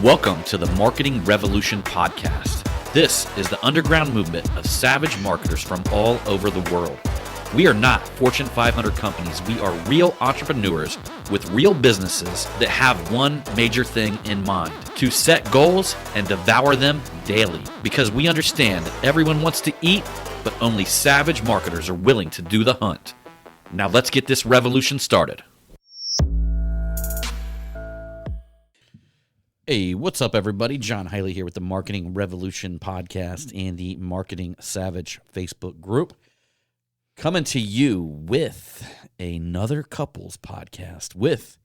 Welcome to the Marketing Revolution Podcast. This is the underground movement of savage marketers from all over the world. We are not Fortune 500 companies. We are real entrepreneurs with real businesses that have one major thing in mind: to set goals and devour them daily. Because we understand that everyone wants to eat, but only savage marketers are willing to do the hunt. Now let's get this revolution started. Hey, what's up, everybody? John Hiley here with the Marketing Revolution Podcast and the Marketing Savage Facebook group. Coming to you with another couples podcast with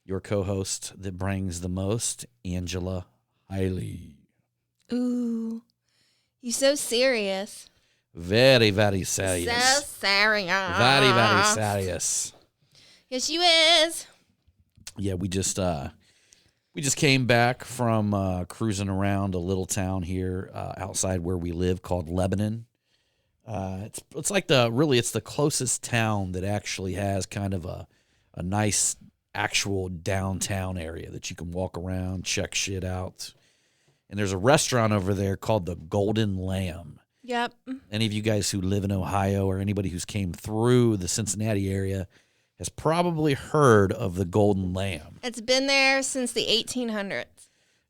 your co-host that brings the most, Angela Hiley. Ooh, you so serious. Very, very serious. So serious. Very, very serious. Yes, you is. Yeah, we just came back from cruising around a little town here outside where we live called Lebanon. It's like it's the closest town that actually has kind of a nice actual downtown area that you can walk around, check shit out. And there's a restaurant over there called the Golden Lamb. Yep. Any of you guys who live in Ohio or anybody who's came through the Cincinnati area has probably heard of the Golden Lamb. It's been there since the 1800s.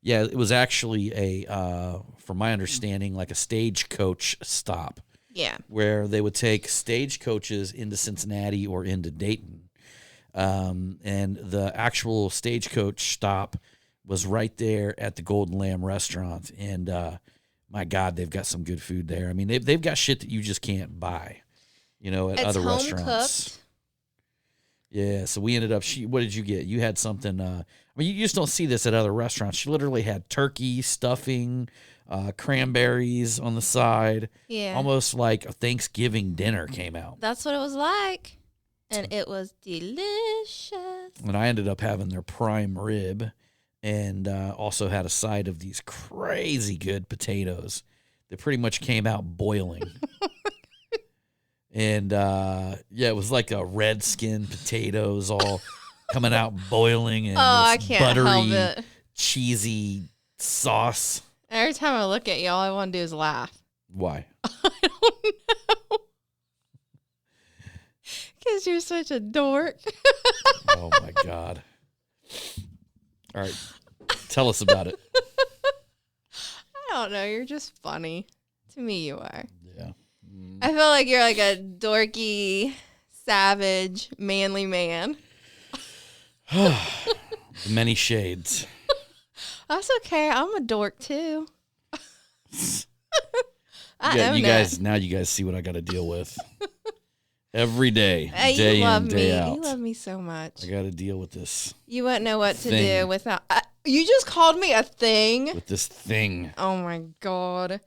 Yeah, it was actually from my understanding, like a stagecoach stop. Yeah. Where they would take stagecoaches into Cincinnati or into Dayton. And the actual stagecoach stop was right there at the Golden Lamb restaurant. And my God, they've got some good food there. I mean, they've got shit that you just can't buy, at it's other home restaurants. Cooked. Yeah, so we ended up, what did you get? You had something, you just don't see this at other restaurants. She literally had turkey, stuffing, cranberries on the side. Yeah. Almost like a Thanksgiving dinner came out. That's what it was like. And it was delicious. And I ended up having their prime rib and also had a side of these crazy good potatoes that pretty much came out boiling. And, it was like a red skin potatoes all coming out boiling and I this can't help buttery, it. cheesy sauce. Every time I look at you, all I want to do is laugh. Why? I don't know. Because you're such a dork. Oh, my God. All right. Tell us about it. I don't know. You're just funny. To me, you are. Yeah. I feel like you're like a dorky, savage, manly man. Many shades. That's okay. I'm a dork too. You guys see what I got to deal with every day, day in, day out. You love me so much. I got to deal with this. You wouldn't know what to thing. do without. You just called me a thing. With this thing. Oh my God.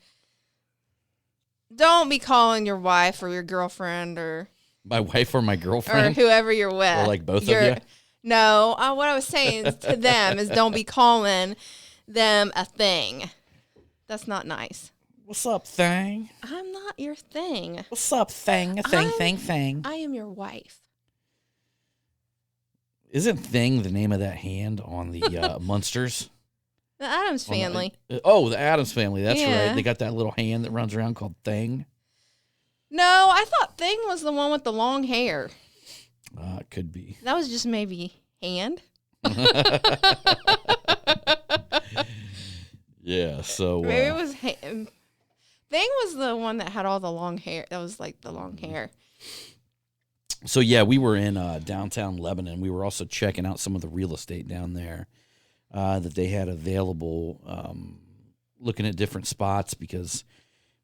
Don't be calling your wife or your girlfriend or My wife or my girlfriend? or whoever you're with. Or like both of you? No, what I was saying to them is don't be calling them a thing. That's not nice. What's up, thing? I'm not your thing. What's up, thing? Thing. I am your wife. Isn't Thing the name of that hand on the Munsters? The Addams Family. The Addams Family. That's right. They got that little hand that runs around called Thing. No, I thought Thing was the one with the long hair. It could be. That was just maybe hand. Yeah, so... Maybe it was... Thing was the one that had all the long hair. That was like the long hair. So, yeah, we were in downtown Lebanon. We were also checking out some of the real estate down there that they had available, looking at different spots because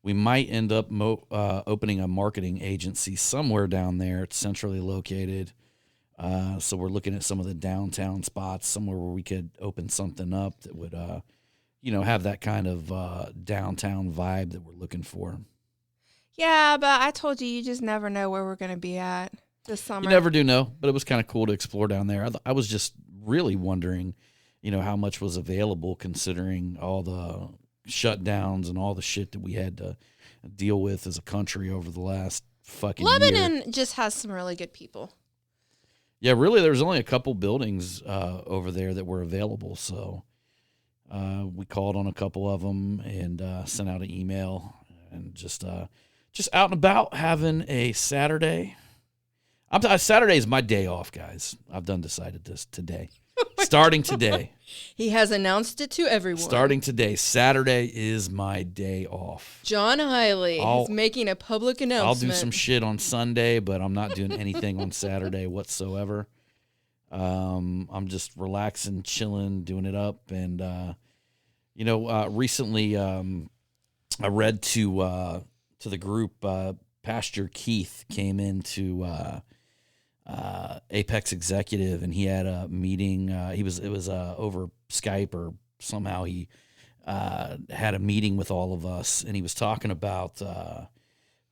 we might end up opening a marketing agency somewhere down there. It's centrally located. So we're looking at some of the downtown spots, somewhere where we could open something up that would, have that kind of downtown vibe that we're looking for. Yeah, but I told you just never know where we're going to be at this summer. You never do know, but it was kind of cool to explore down there. I was just really wondering, how much was available considering all the shutdowns and all the shit that we had to deal with as a country over the last fucking Lebanon year. just has some really good people. Yeah, really, there's only a couple buildings over there that were available. So, We called on a couple of them and sent out an email and just out and about having a Saturday. Saturday is my day off, guys. I've decided this today. Starting today. He has announced it to everyone. Starting today. Saturday is my day off. John Hiley is making a public announcement. I'll do some shit on Sunday, but I'm not doing anything on Saturday whatsoever. I'm just relaxing, chilling, doing it up. And, recently I read to the group, Pastor Keith came into Apex Executive, and he had a meeting. It was over Skype, or somehow he had a meeting with all of us, and he was talking about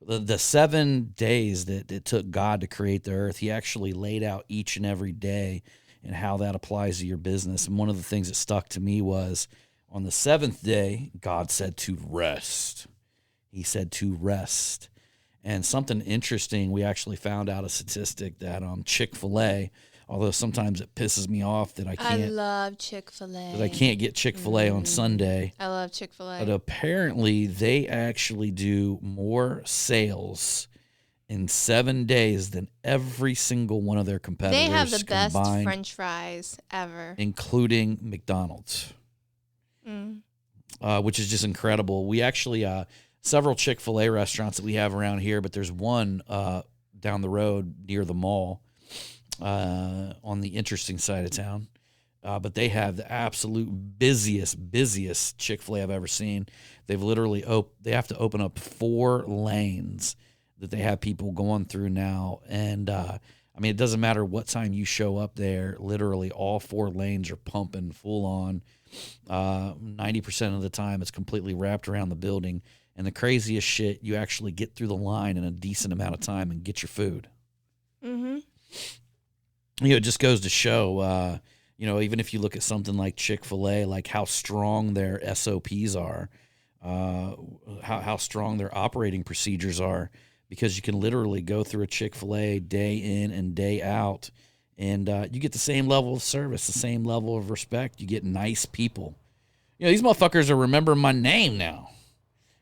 the 7 days that it took God to create the earth. He actually laid out each and every day and how that applies to your business. And one of the things that stuck to me was on the 7th day, God said to rest. He said to rest. And something interesting, we actually found out a statistic that Chick-fil-A, although sometimes it pisses me off that I love Chick-fil-A. That I can't get Chick-fil-A on Sunday. I love Chick-fil-A. But apparently they actually do more sales in 7 days than every single one of their competitors. They have the best French fries ever. Including McDonald's. Which is just incredible. We actually... several Chick-fil-A restaurants that we have around here, but there's one down the road near the mall on the interesting side of town. But they have the absolute busiest Chick-fil-A I've ever seen. They've literally they have to open up 4 lanes that they have people going through now. And it doesn't matter what time you show up there. Literally all 4 lanes are pumping full on. 90% of the time it's completely wrapped around the building. And the craziest shit, you actually get through the line in a decent amount of time and get your food. Mm-hmm. It just goes to show, even if you look at something like Chick-fil-A, like how strong their SOPs are, how strong their operating procedures are, because you can literally go through a Chick-fil-A day in and day out, and you get the same level of service, the same level of respect. You get nice people. These motherfuckers are remembering my name now.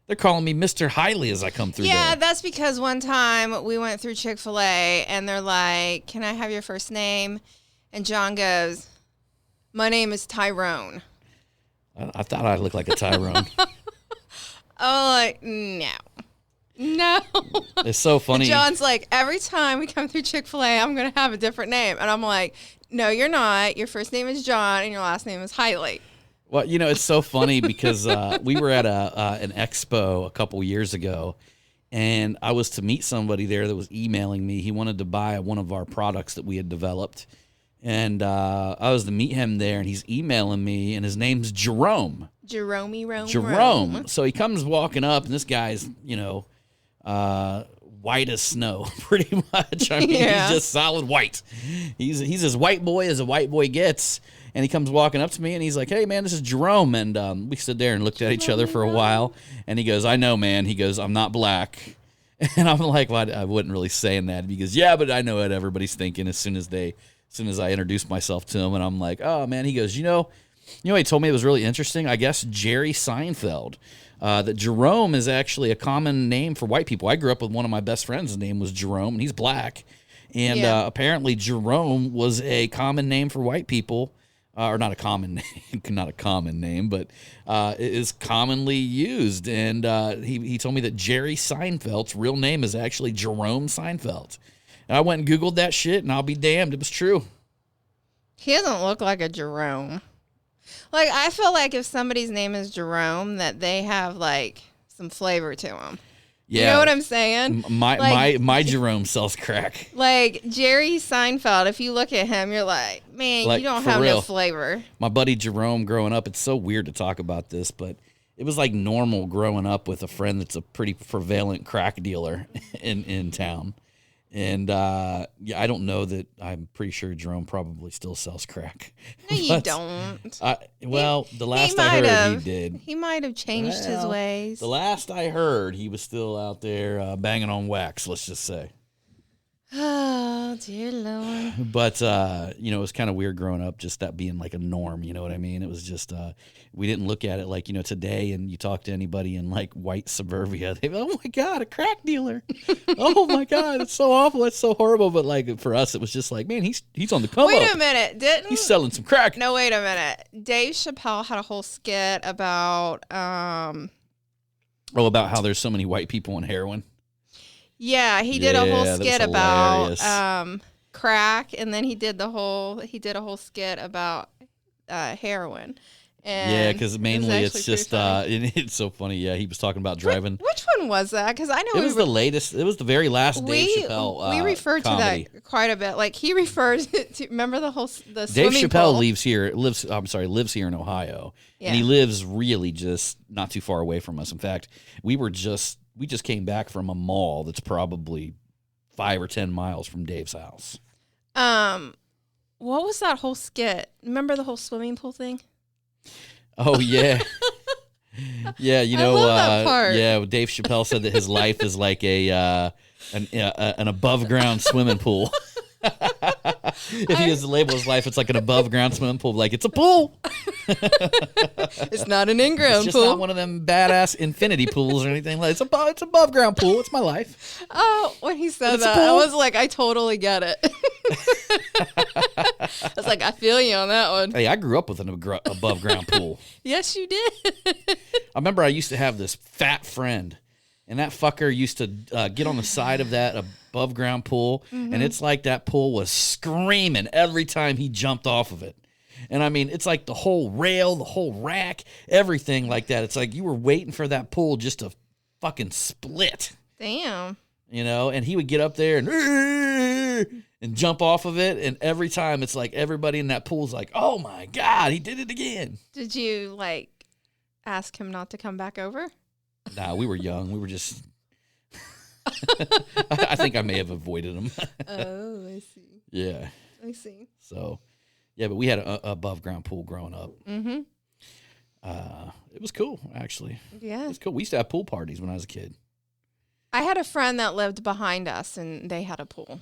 They're calling me Mr. Hiley as I come through there. Yeah, that's because one time we went through Chick-fil-A, and they're like, "Can I have your first name?" And John goes, "My name is Tyrone." I thought I looked like a Tyrone. No. It's so funny. John's like, "Every time we come through Chick-fil-A, I'm going to have a different name." And I'm like, "No, you're not. Your first name is John, and your last name is Hiley." Well, it's so funny because we were at an expo a couple years ago, and I was to meet somebody there that was emailing me. He wanted to buy one of our products that we had developed, and I was to meet him there, and he's emailing me, and his name's Jerome. Jerome. So he comes walking up, and this guy's, white as snow, pretty much. He's just solid white. He's as white boy as a white boy gets. And he comes walking up to me, and he's like, "Hey, man, this is Jerome." And we stood there and looked at each other for a while. And he goes, "I know, man." He goes, "I'm not black." And I'm like, "Well, I wasn't really saying that." Because, yeah, but I know what everybody's thinking as soon as I introduced myself to him. And I'm like, "Oh, man." He goes, You know, he told me it was really interesting. I guess Jerry Seinfeld. That Jerome is actually a common name for white people. I grew up with one of my best friends. His name was Jerome, and he's black. And apparently Jerome was a common name for white people. Or not a common name, but it is commonly used. And he told me that Jerry Seinfeld's real name is actually Jerome Seinfeld. And I went and Googled that shit, and I'll be damned, it was true. He doesn't look like a Jerome. Like, I feel like if somebody's name is Jerome, that they have, like, some flavor to them. Yeah. You know what I'm saying? My Jerome sells crack. Like, Jerry Seinfeld, if you look at him, you're like, man, you don't have no flavor. My buddy Jerome growing up, it's so weird to talk about this, but it was like normal growing up with a friend that's a pretty prevalent crack dealer in town. And, I don't know that. I'm pretty sure Jerome probably still sells crack. No, you don't. The last I heard, he did. He might have changed his ways. The last I heard, he was still out there banging on wax, let's just say. Oh, dear Lord. But, it was kind of weird growing up, just that being like a norm. You know what I mean? It was just, we didn't look at it like, today, and you talk to anybody in like white suburbia, they go, oh my God, a crack dealer. Oh my God, it's so awful. It's so horrible. But like for us, it was just like, man, he's on the come Wait up. a minute. He's selling some crack. No, wait a minute. Dave Chappelle had a whole skit about, about how there's so many white people on heroin. Yeah, he did a whole skit about crack, and then he did a whole skit about heroin. And because mainly it's just it's so funny. Yeah, he was talking about driving. Which one was that? Because I know it was the latest. It was the very last Dave Chappelle. We referred comedy. to that quite a bit. Like he referred to remember the Dave Chappelle pool? lives here in Ohio, and he lives really just not too far away from us. In fact, we just came back from a mall that's probably 5 or 10 miles from Dave's house. What was that whole skit? Remember the whole swimming pool thing? Oh yeah. Yeah, I love that part. Yeah, Dave Chappelle said that his life is like an above ground swimming pool. If he was to label his life, it's like an above ground swimming pool. Like, it's a pool. It's not an in-ground pool. It's pool. not one of them badass infinity pools or anything. Like, it's above ground pool. It's my life. Oh, when he said that, I was like, I totally get it. I was like, I feel you on that one. Hey, I grew up with an above ground pool. Yes, you did. I remember I used to have this fat friend, and that fucker used to get on the side of that above ground pool, and it's like that pool was screaming every time he jumped off of it. And I mean, it's like the whole rail, the whole rack, everything like that. It's like you were waiting for that pool just to fucking split. Damn. And he would get up there and jump off of it, and every time it's like everybody in that pool's like, oh my God, he did it again. Did you, ask him not to come back over? Nah, we were young. We were just... I think I may have avoided him. Oh, I see. Yeah. I see. So, yeah, but we had an above-ground pool growing up. Mm-hmm. It was cool, actually. Yeah. It was cool. We used to have pool parties when I was a kid. I had a friend that lived behind us, and they had a pool.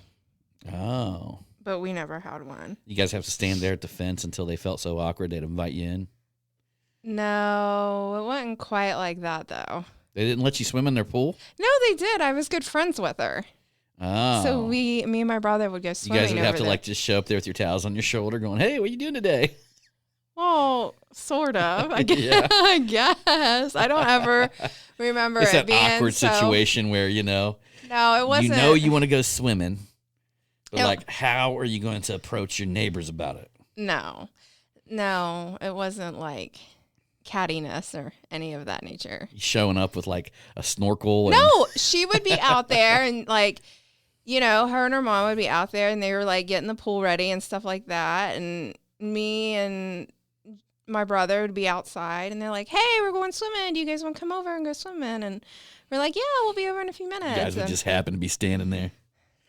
Oh. But we never had one. You guys have to stand there at the fence until they felt so awkward they'd invite you in? No, it wasn't quite like that, though. They didn't let you swim in their pool? No, they did. I was good friends with her. Oh. So me and my brother would go swimming. You guys would have to there. just show up there with your towels on your shoulder going, hey, what are you doing today? Well, sort of. I guess. Yeah. I guess. I don't ever remember it's it being that awkward situation where, No, it wasn't. You want to go swimming, but how are you going to approach your neighbors about it? No, it wasn't like cattiness or any of that nature. You showing up with a snorkel? No, she would be out there and her and her mom would be out there and they were getting the pool ready and stuff like that. And me and my brother would be outside and they're like, hey, we're going swimming. Do you guys want to come over and go swimming? And we're like, yeah, we'll be over in a few minutes. You guys would just happen to be standing there.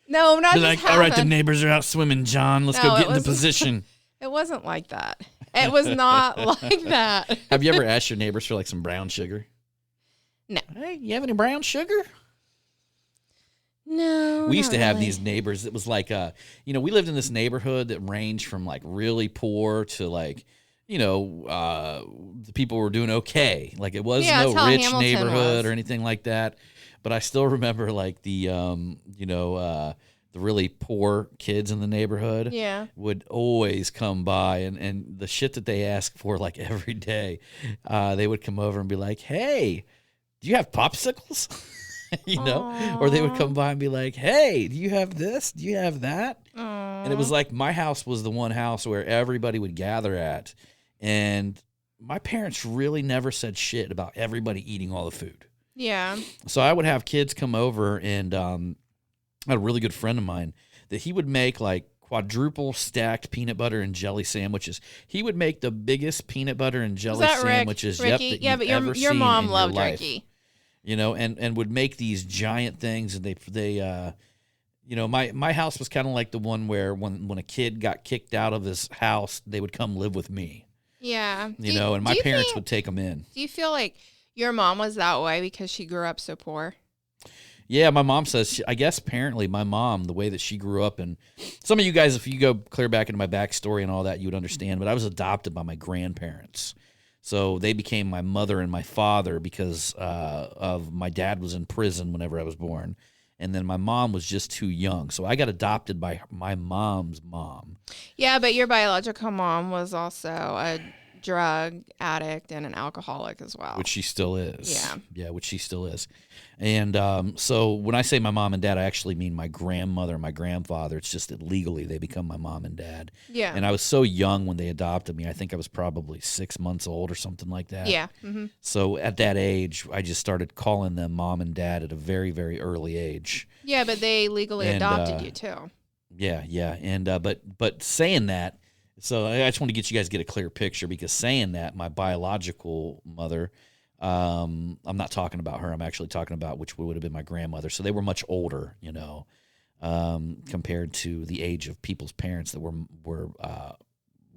No, not just happen. All right, the neighbors are out swimming, John. Let's go get into position. It wasn't like that. It was not like that. Have you ever asked your neighbors for some brown sugar? No. Hey, you have any brown sugar? No. We used to have these neighbors. It was we lived in this neighborhood that ranged from really poor to the people were doing okay. It was no rich Hamilton neighborhood or anything like that. But I still remember the really poor kids in the neighborhood would always come by and the shit that they asked for every day, they would come over and be like, hey, do you have popsicles? Or they would come by and be like, hey, do you have this? Do you have that? Aww. And it was my house was the one house where everybody would gather at. And my parents really never said shit about everybody eating all the food. Yeah. So I would have kids come over and I had a really good friend of mine that he would make quadruple stacked peanut butter and jelly sandwiches. He would make the biggest peanut butter and jelly sandwiches Ricky? that you've ever seen your mom in loved your life. Ricky. And would make these giant things, and my house was kind of like the one where when a kid got kicked out of his house, they would come live with me. Yeah. And my parents would take them in. Do you feel like your mom was that way because she grew up so poor? Yeah, my mom says, I guess apparently my mom, the way that she grew up, and some of you guys, if you go clear back into my backstory and all that, you would understand, but I was adopted by my grandparents. So they became my mother and my father because of my dad was in prison whenever I was born. And then my mom was just too young. So I got adopted by my mom's mom. Yeah, but your biological mom was also a drug addict and an alcoholic as well. Which she still is. Yeah. Yeah, which she still is. And so when I say my mom and dad, I actually mean my grandmother and my grandfather. It's just that legally they become my mom and dad. Yeah. And I was so young when they adopted me. I think I was probably 6 months old or something like that. Yeah. Mm-hmm. So at that age, I just started calling them mom and dad at a very, very early age. Yeah, but they legally And, adopted you too. Yeah, yeah. And but saying that, so I just want to get you guys to get a clear picture, because saying that, my biological mother, I'm not talking about her. I'm actually talking about which would have been my grandmother. So they were much older, you know, compared to the age of people's parents that were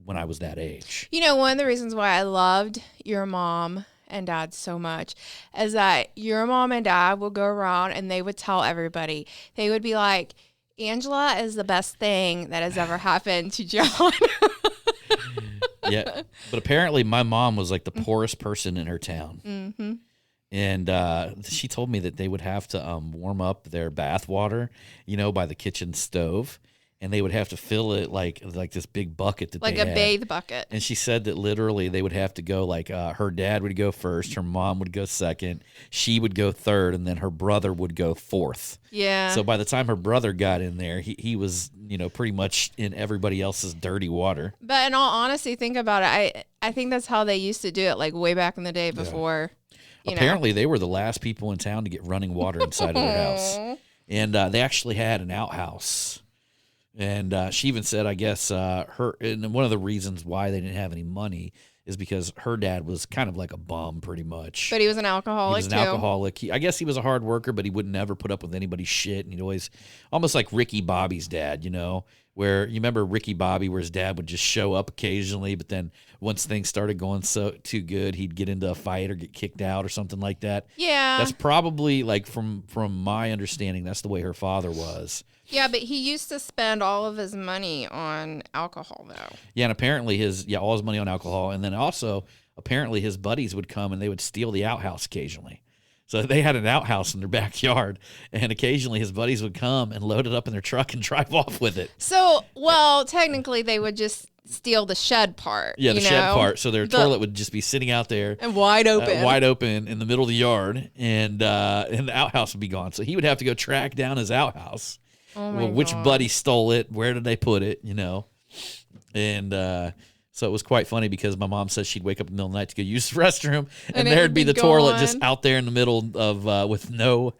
when I was that age. You know, one of the reasons why I loved your mom and dad so much is that your mom and dad would go around and they would tell everybody. They would be like, Angela is the best thing that has ever happened to John. Yeah, but apparently my mom was like the poorest person in her town. Mm-hmm. And she told me that they would have to warm up their bath water, you know, by the kitchen stove, and they would have to fill it like this big bucket that Like they a had. bathe bucket. And she said that literally they would have to go like her dad would go first, her mom would go second, she would go third, and then her brother would go fourth. Yeah. So by the time her brother got in there, he was, you know, pretty much in everybody else's dirty water. But in all honesty, think about it. I think that's how they used to do it, like way back in the day before. Apparently, they were the last people in town to get running water inside of their house. And they actually had an outhouse. And she even said, I guess, and one of the reasons why they didn't have any money is because her dad was kind of like a bum, pretty much. But he was an He alcoholic was an too. alcoholic. I guess he was a hard worker, but he would never put up with anybody's shit. And he'd always, almost like Ricky Bobby's dad, you know, where you remember Ricky Bobby, where his dad would just show up occasionally, but then once things started going too good, he'd get into a fight or get kicked out or something like that. Yeah. That's probably like from my understanding, that's the way her father was. Yeah, but he used to spend all of his money on alcohol, though. Yeah, and apparently all his money on alcohol, and then also apparently his buddies would come and they would steal the outhouse occasionally. So they had an outhouse in their backyard, and occasionally his buddies would come and load it up in their truck and drive off with it. So, well, technically they would just steal the shed part. Yeah, the you shed know? part. So their toilet would just be sitting out there. And wide open. In the middle of the yard, and the outhouse would be gone. So he would have to go track down his outhouse. Oh my Which God. buddy stole it? Where did they put it? You know, and so it was quite funny because my mom says she'd wake up in the middle of the night to go use the restroom, and it there'd would be be the toilet just gone. out there in the middle of with no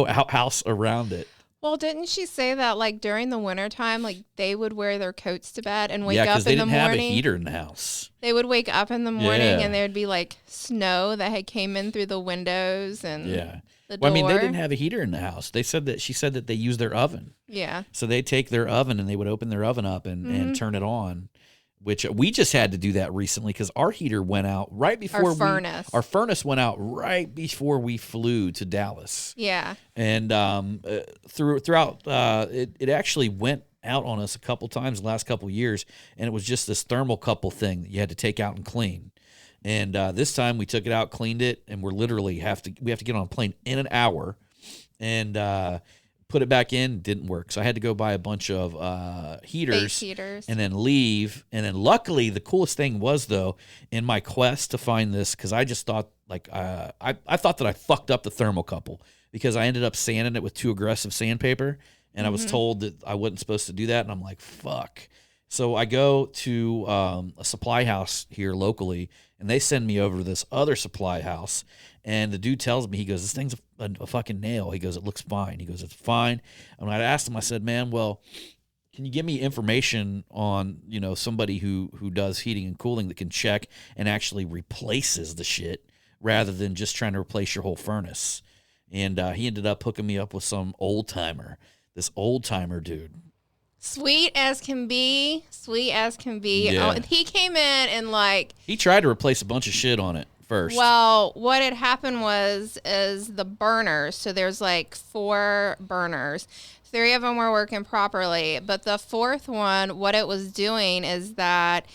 outhouse around it. Well, didn't she say that, like, during the wintertime, like, they would wear their coats to bed and wake Yeah, up because they in the didn't have morning? a heater in the house. They would wake up in the morning Yeah. and there would be, like, snow that had came in through the windows and Yeah. the door. Well, I mean, they didn't have a heater in the house. She said that they used their oven. Yeah. So they take their oven and they would open their oven up and Mm-hmm. turn it on, which we just had to do that recently because our heater went out right before furnace. Our furnace went out right before we flew to Dallas, Yeah. and throughout it actually went out on us a couple times the last couple years, and it was just this thermocouple thing that you had to take out and clean. And this time we took it out, cleaned it, and we have to get on a plane in an hour, and put it back in. Didn't work, so I had to go buy a bunch of heaters, Base heaters. and then leave. And then luckily, the coolest thing was though, in my quest to find this, because I just thought like I thought that I fucked up the thermocouple because I ended up sanding it with too aggressive sandpaper, and I was told that I wasn't supposed to do that, and I'm like, fuck. So I go to a supply house here locally, and they send me over to this other supply house. And the dude tells me, he goes, this thing's a fucking nail. He goes, it looks fine. He goes, it's fine. And I asked him, I said, man, well, can you give me information on, you know, somebody who does heating and cooling that can check and actually replaces the shit rather than just trying to replace your whole furnace? And he ended up hooking me up with some this old timer dude. Sweet as can be. Sweet as can be. Yeah. Oh, he came in and, like, He tried to replace a bunch of shit on it. first. Well, what had happened is the burners. So there's like 4 burners. 3 of them were working properly, but the 4th one, what it was doing is that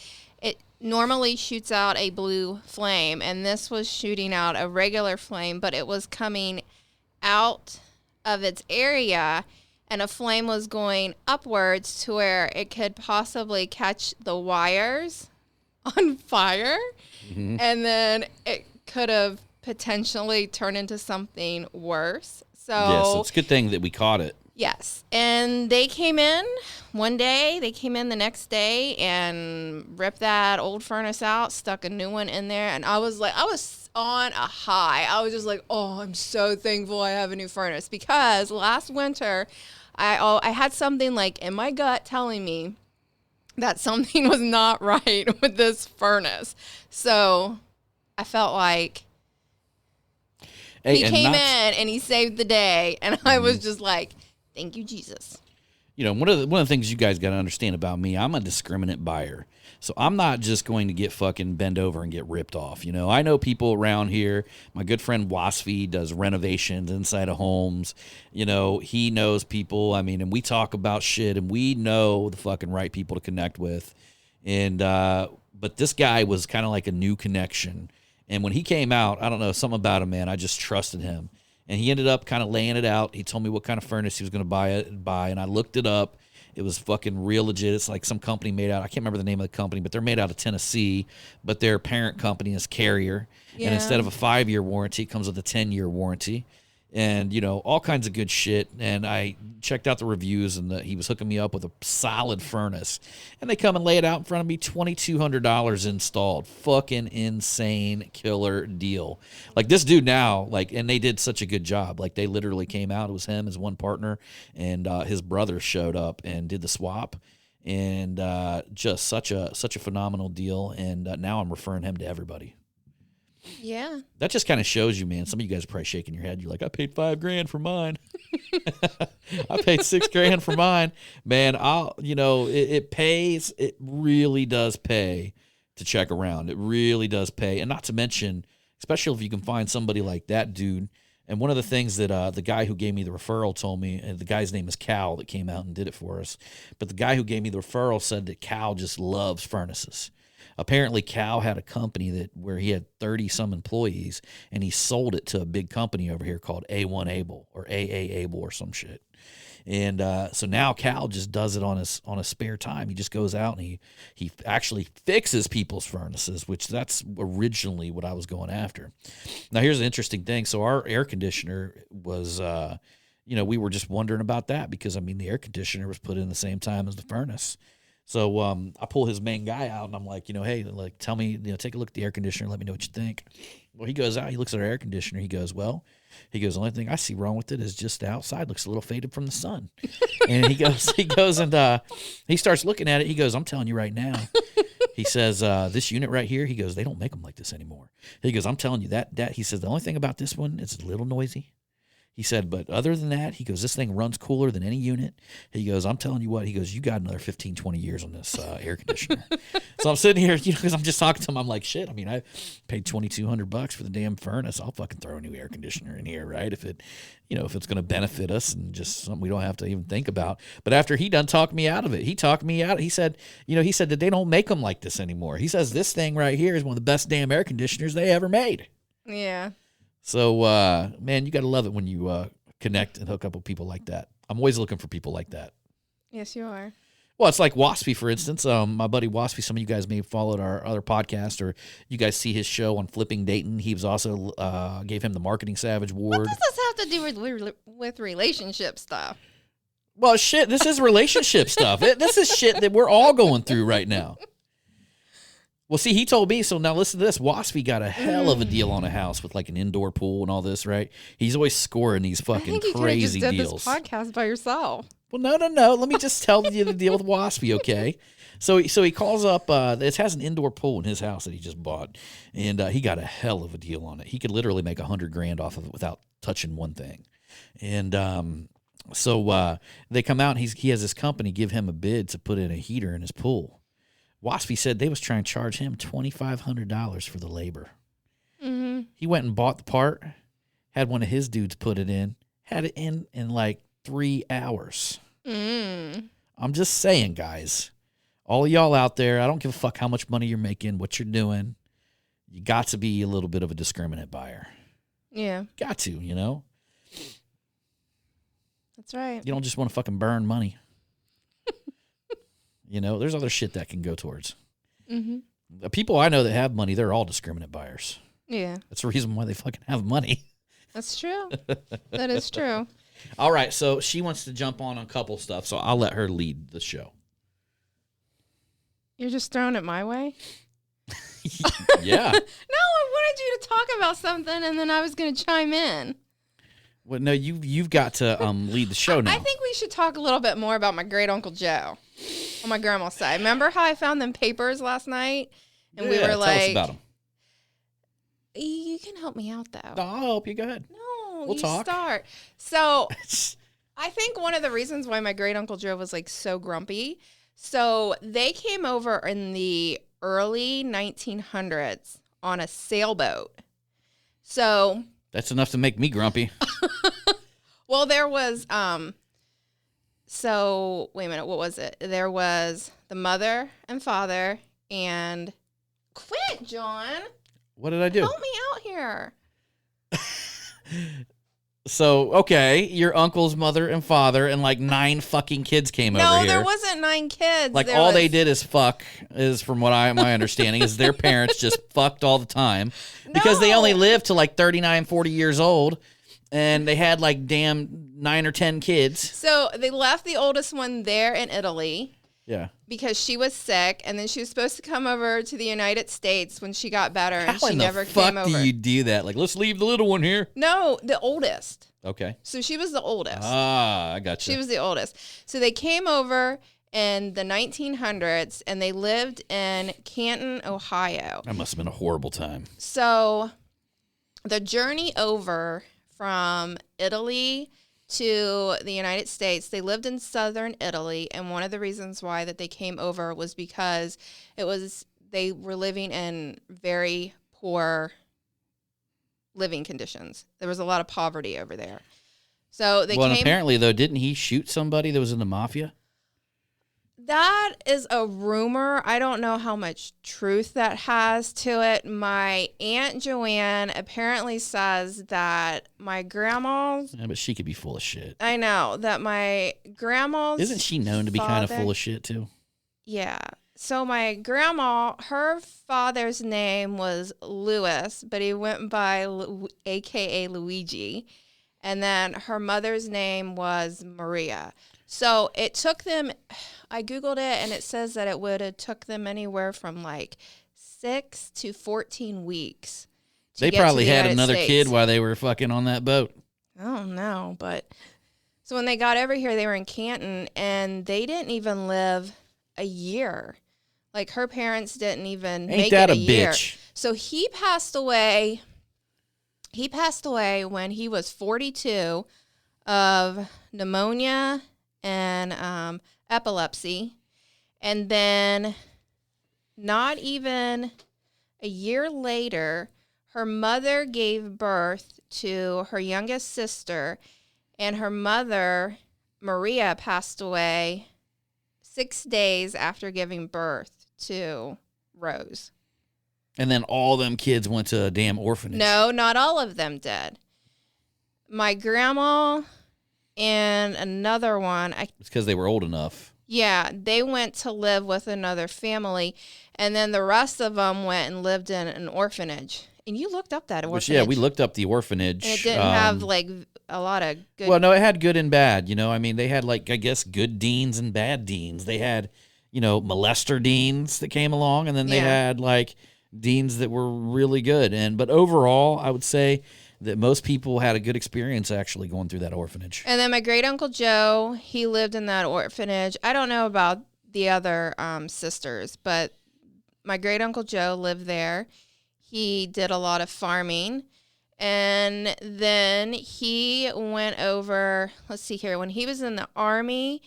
it normally shoots out a blue flame, and this was shooting out a regular flame, but it was coming out of its area, and a flame was going upwards to where it could possibly catch the wires on fire, and then it could have potentially turned into something worse. So it's a good thing that we caught it. yes, and they came in one day, they came in the next day and ripped that old furnace out, stuck a new one in there, and I was on a high. I was just like, oh, I'm so thankful I have a new furnace, because last winter I had something like in my gut telling me that something was not right with this furnace. So I felt like he came in and he saved the day, and I was just like, thank you, Jesus. You know, one of the things you guys got to understand about me, I'm a discriminate buyer. So I'm not just going to get fucking bent over and get ripped off. You know, I know people around here. My good friend Wasfi does renovations inside of homes. You know, he knows people. I mean, and we talk about shit, and we know the fucking right people to connect with. And but this guy was kind of like a new connection. And when he came out, I don't know, something about him, man. I just trusted him. And he ended up kind of laying it out. He told me what kind of furnace he was going to buy, and I looked it up. It was fucking real legit. It's like some company made out, I can't remember the name of the company, but they're made out of Tennessee, but their parent company is Carrier. Yeah. And instead of a 5-year warranty, it comes with a 10-year warranty. And, you know, all kinds of good shit. And I checked out the reviews, and he was hooking me up with a solid furnace. And they come and lay it out in front of me, $2,200 installed. Fucking insane killer deal. Like, this dude now, like, and they did such a good job. Like, they literally came out. It was him, his one partner, and his brother showed up and did the swap. And just such a phenomenal deal. And now I'm referring him to everybody. Yeah. That just kind of shows you, man. Some of you guys are probably shaking your head. You're like, I paid $5,000 for mine. I paid $6,000 for mine. Man, it pays. It really does pay to check around. It really does pay. And not to mention, especially if you can find somebody like that dude. And one of the things that the guy who gave me the referral told me, and the guy's name is Cal that came out and did it for us. But the guy who gave me the referral said that Cal just loves furnaces. Apparently, Cal had a company where he had 30-some employees, and he sold it to a big company over here called A1 Able or AA Able or some shit. And so now Cal just does it on his spare time. He just goes out and he actually fixes people's furnaces, which that's originally what I was going after. Now, here's an interesting thing. So our air conditioner was, we were just wondering about that because, I mean, the air conditioner was put in the same time as the furnace. So I pull his main guy out, and I'm like, hey, like, tell me, take a look at the air conditioner. Let me know what you think. Well, he goes out. He looks at our air conditioner. He goes, the only thing I see wrong with it is just the outside looks a little faded from the sun. And he goes and he starts looking at it. He goes, I'm telling you right now. He says, this unit right here, he goes, they don't make them like this anymore. He goes, I'm telling you that he says, the only thing about this one is it's a little noisy. He said, but other than that, he goes, this thing runs cooler than any unit. He goes, I'm telling you what, he goes, you got another 15, 20 years on this air conditioner. So I'm sitting here, because I'm just talking to him. I'm like, shit, I mean, I paid $2,200 for the damn furnace. I'll fucking throw a new air conditioner in here, right? If it's going to benefit us and just something we don't have to even think about. But after he done talked me out of it, he talked me out. He said, he said that they don't make them like this anymore. He says, this thing right here is one of the best damn air conditioners they ever made. Yeah. So, man, you got to love it when you connect and hook up with people like that. I'm always looking for people like that. Yes, you are. Well, it's like Waspy, for instance. My buddy Waspy, some of you guys may have followed our other podcast, or you guys see his show on Flipping Dayton. He was also gave him the Marketing Savage Award. What does this have to do with relationship stuff? Well, shit, this is relationship stuff. This is shit that we're all going through right now. Well, see, he told me, so now listen to this. Waspy got a hell of a deal on a house with like an indoor pool and all this, right? He's always scoring these fucking crazy deals. You just did this podcast by yourself. Well, no. Let me just tell you the deal with Waspy, okay? So he calls up, it has an indoor pool in his house that he just bought, and he got a hell of a deal on it. He could literally make $100,000 off of it without touching one thing. And so they come out, and he has this company give him a bid to put in a heater in his pool. Waspy said they was trying to charge him $2,500 for the labor. He went and bought the part, had one of his dudes put it in, had it in like 3 hours. I'm just saying, guys. All of y'all out there, I don't give a fuck how much money you're making, what you're doing. You got to be a little bit of a discriminate buyer. Yeah. Got to, you know? That's right. You don't just want to fucking burn money. You know, there's other shit that can go towards. Mm-hmm. The people I know that have money, they're all discriminate buyers. Yeah. That's the reason why they fucking have money. That's true. That is true. All right, so she wants to jump on a couple stuff, so I'll let her lead the show. You're just throwing it my way? Yeah. No, I wanted you to talk about something, and then I was going to chime in. Well, no, you've got to lead the show now. I think we should talk a little bit more about my great Uncle Joe on my grandma's side. Remember how I found them papers last night? And we were like, tell us about them. You can help me out, though. I'll help you. Go ahead. No, We'll you talk. start. So I think one of the reasons why my great Uncle Joe was like so grumpy. So they came over in the early 1900s on a sailboat. So That's enough to make me grumpy. well, there was so wait a minute, what was it? There was the mother and father and quit, John. What did I do? Help me out here. So, okay, your uncle's mother and father and like 9 fucking kids came over No, here. there wasn't 9 kids. Like There all was- they did is fuck, is from what my understanding is their parents just fucked all the time because they only No. lived to like 39, 40 years old, and they had like damn 9 or 10 kids. So they left the oldest one there in Italy Yeah. because she was sick, and then she was supposed to come over to the United States when she got better, and How she in never the fuck came over. do you do that? Like, let's leave the little one here. No, the oldest. Okay. So she was the oldest. Ah, I got you. She was the oldest. So they came over in the 1900s, and they lived in Canton, Ohio. That must have been a horrible time. So the journey over from Italy to the United States, they lived in southern Italy, and one of the reasons why that they came over was because they were living in very poor living conditions. There was a lot of poverty over there. So they And came. apparently, though, didn't he shoot somebody that was in the mafia? That is a rumor. I don't know how much truth that has to it. My Aunt Joanne apparently says that my grandma's, Yeah, but she could be full of shit. I know, that my grandma's. Isn't she known to be kind of father- full of shit, too? Yeah. So my grandma, her father's name was Louis, but he went by AKA Luigi. And then her mother's name was Maria. So it took them, I Googled it, and it says that it would have took them anywhere from like 6 to 14 weeks. to They get to probably the had United another States. kid while they were fucking on that boat. I don't know, but so when they got over here, they were in Canton, and they didn't even live a year. Like her parents didn't even Ain't make that it a year. bitch? So he passed away. He passed away when he was 42 of pneumonia and epilepsy, and then not even a year later, her mother gave birth to her youngest sister, and her mother, Maria, passed away 6 days after giving birth to Rose. And then all them kids went to a damn orphanage. No, not all of them did. My grandma and another one, It's because they were old enough. they went to live with another family, and then the rest of them went and lived in an orphanage. And you looked up that orphanage. Which, yeah, we looked up the orphanage. And it didn't have like a lot of good. Well, no, it had good and bad. You know, I mean, they had like, I guess, good deans and bad deans. They had, you know, molester deans that came along, and then they Yeah. had like deans that were really good. But overall, I would say that most people had a good experience actually going through that orphanage. And then my great uncle Joe, he lived in that orphanage. I don't know about the other sisters, but my great uncle Joe lived there. He did a lot of farming. And then he went over, let's see here, when he was in the army,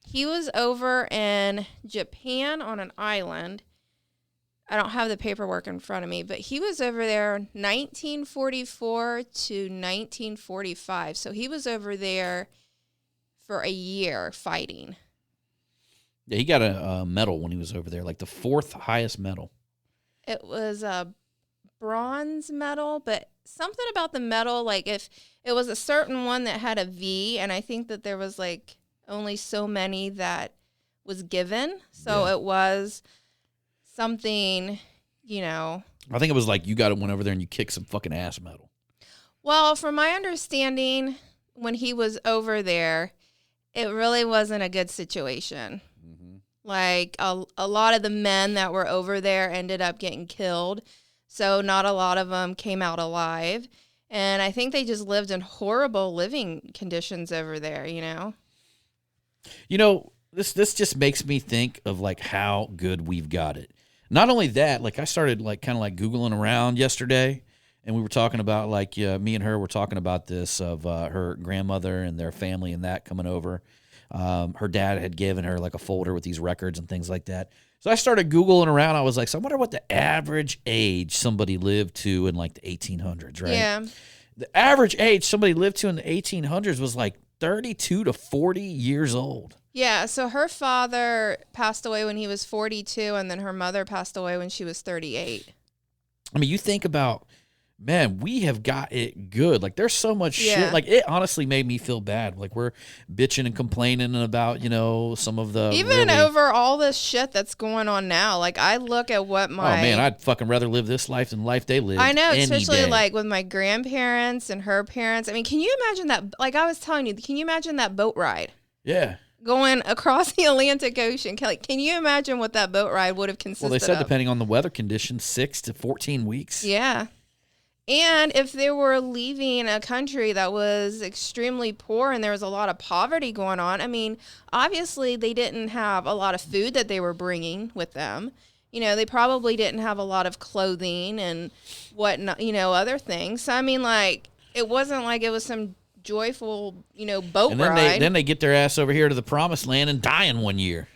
he was over in Japan on an island. I don't have the paperwork in front of me, but he was over there 1944 to 1945. So he was over there for a year fighting. Yeah, he got a medal when he was over there, like the 4th highest medal. It was a bronze medal, but something about the medal, like if it was a certain one that had a V, and I think that there was like only so many that was given. So it was something, you know. I think it was like you went over there and you kicked some fucking ass medal. Well, from my understanding, when he was over there, it really wasn't a good situation. Mm-hmm. Like a lot of the men that were over there ended up getting killed. So not a lot of them came out alive. And I think they just lived in horrible living conditions over there, you know? You know, this just makes me think of like how good we've got it. Not only that, like I started like kind of like Googling around yesterday, and we were talking about like me and her were talking about this of her grandmother and their family and that coming over. Her dad had given her like a folder with these records and things like that. So I started Googling around. I was like, so I wonder what the average age somebody lived to in like the 1800s, right? Yeah. The average age somebody lived to in the 1800s was like 32 to 40 years old. Yeah, so her father passed away when he was 42, and then her mother passed away when she was 38. I mean, you think about, man, we have got it good. Like, there's so much shit. Like, it honestly made me feel bad. Like, we're bitching and complaining about, you know, some of the even over all this shit that's going on now. Like, I look at what my... Oh, man, I'd fucking rather live this life than the life they lived. I know, any especially, day. like, with my grandparents and her parents. I mean, can you imagine that? Like, I was telling you, can you imagine that boat ride? Yeah. Going across the Atlantic Ocean. Can you imagine what that boat ride would have consisted of? Well, they said depending on the weather conditions, 6 to 14 weeks. Yeah. And if they were leaving a country that was extremely poor and there was a lot of poverty going on, I mean, obviously they didn't have a lot of food that they were bringing with them. You know, they probably didn't have a lot of clothing and whatnot, you know, other things. So, I mean, like, it wasn't like it was some joyful, you know, boat and then ride. Then they get their ass over here to the promised land and die in 1 year.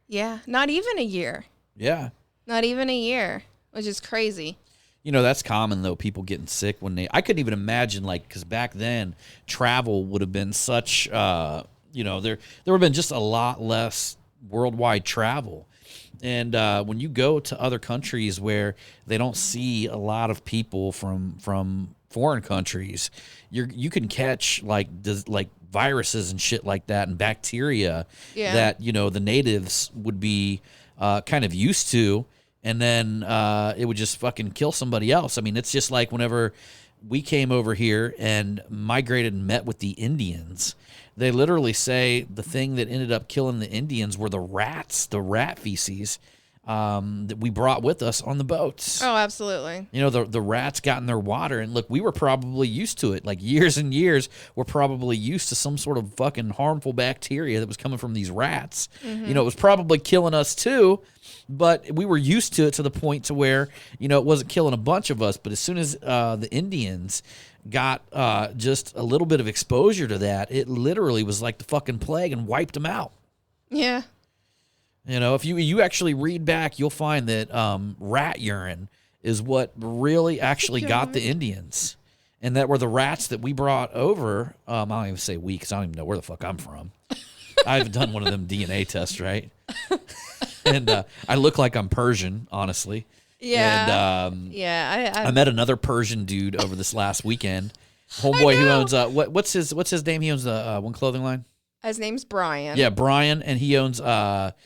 Yeah, not even a year. Yeah. Not even a year, which is crazy. You know, that's common, though, people getting sick when I couldn't even imagine, like, because back then, travel would have been such, you know, there would have been just a lot less worldwide travel. And when you go to other countries where they don't see a lot of people from foreign countries, you can catch like viruses and shit like that and bacteria that, you know, the natives would be kind of used to, and then it would just fucking kill somebody else. I mean, it's just like whenever we came over here and migrated and met with the Indians, they literally say the thing that ended up killing the Indians were the rats, the rat feces that we brought with us on the boats. Oh, absolutely. You know, the rats got in their water, and look, we were probably used to it. Like, years and years, we're probably used to some sort of fucking harmful bacteria that was coming from these rats. Mm-hmm. You know, it was probably killing us too, but we were used to it to the point to where, you know, it wasn't killing a bunch of us. But as soon as the Indians got just a little bit of exposure to that, it literally was like the fucking plague and wiped them out. Yeah. You know, if you actually read back, you'll find that rat urine is what really actually got the Indians. And that were the rats that we brought over. I don't even say we, because I don't even know where the fuck I'm from. I haven't done one of them DNA tests, right? And I look like I'm Persian, honestly. Yeah. And yeah. I met another Persian dude over this last weekend. Homeboy who owns what's his name? He owns the one clothing line. His name's Brian. Yeah, Brian, and he owns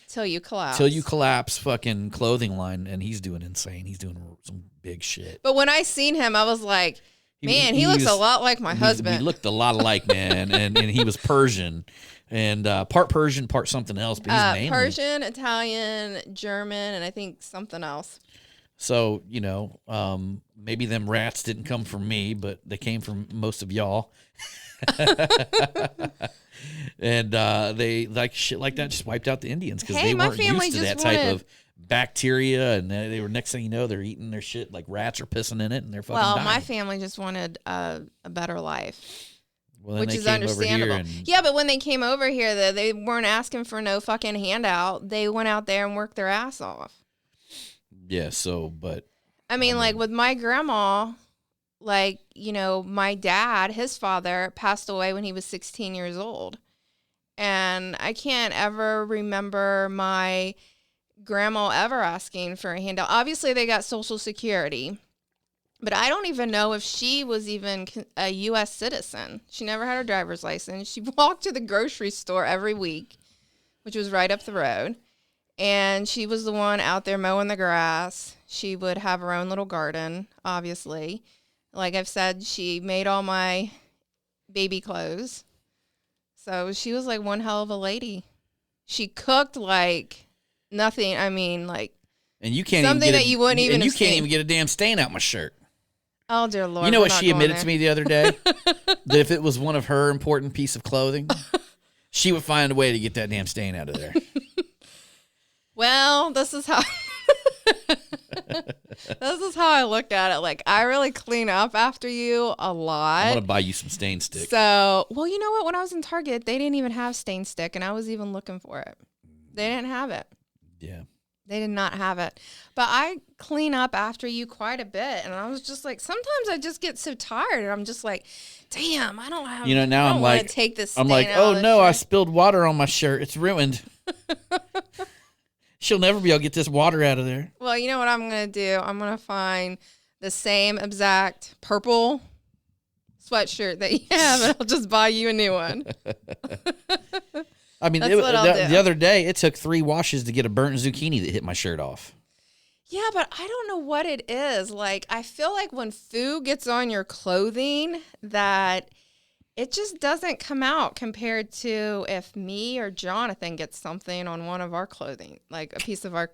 Till You Collapse. Till You Collapse fucking clothing line, and he's doing insane. He's doing some big shit. But when I seen him, I was like, man, he looks a lot like my husband. He looked a lot alike, man, and he was Persian, and part Persian, part something else. But he's mainly Persian, Italian, German, and I think something else. So, you know, maybe them rats didn't come from me, but they came from most of y'all. And they, like, shit like that just wiped out the Indians because they weren't used to that type of bacteria. And they were, next thing you know, they're eating their shit like rats are pissing in it, and they're fucking dying. My family just wanted a better life. Well, which is understandable. Yeah, but when they came over here, they weren't asking for no fucking handout. They went out there and worked their ass off. Yeah. So, but I mean, like with my grandma, like, you know, my dad, his father passed away when he was 16 years old. And I can't ever remember my grandma ever asking for a handout. Obviously, they got Social Security, but I don't even know if she was even a U.S. citizen. She never had her driver's license. She walked to the grocery store every week, which was right up the road. And she was the one out there mowing the grass. She would have her own little garden, obviously. Like I've said, she made all my baby clothes. So she was like one hell of a lady. She cooked like nothing. I mean, like and you can't something even that you wouldn't even and you have can't seen. even get a damn stain out my shirt. Oh dear Lord! You know we're what not she going admitted there. to me the other day? That if it was one of her important piece of clothing, she would find a way to get that damn stain out of there. Well, this is how I look at it. Like, I really clean up after you a lot. I'm gonna buy you some stain stick. So, well, you know what? When I was in Target, they didn't even have stain stick, and I was even looking for it. They didn't have it. Yeah. They did not have it. But I clean up after you quite a bit, and I was just like, sometimes I just get so tired, and I'm just like, damn, I don't have. You know, now I don't I'm wanna like, take this. I'm stain like, out oh of this no, I shirt." spilled water on my shirt. It's ruined. She'll never be able to get this water out of there. Well, you know what I'm going to do? I'm going to find the same exact purple sweatshirt that you have, and I'll just buy you a new one. I mean, That's what I'll do. the other day, it took 3 washes to get a burnt zucchini that hit my shirt off. Yeah, but I don't know what it is. Like, I feel like when food gets on your clothing, that it just doesn't come out compared to if me or Jonathan gets something on one of our clothing, like a piece of our,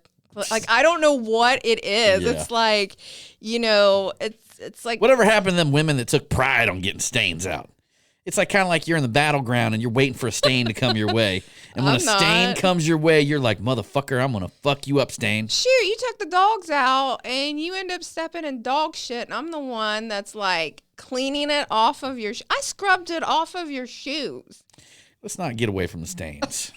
like, I don't know what it is. Yeah. It's like, you know, it's like, Whatever happened to them women that took pride on getting stains out? It's like kind of like you're in the battleground and you're waiting for a stain to come your way. And when I'm a stain not. comes your way, you're like, motherfucker, I'm going to fuck you up, stain. shoot, you took the dogs out and you end up stepping in dog shit, and I'm the one that's like cleaning it off of your I scrubbed it off of your shoes. Let's not get away from the stains.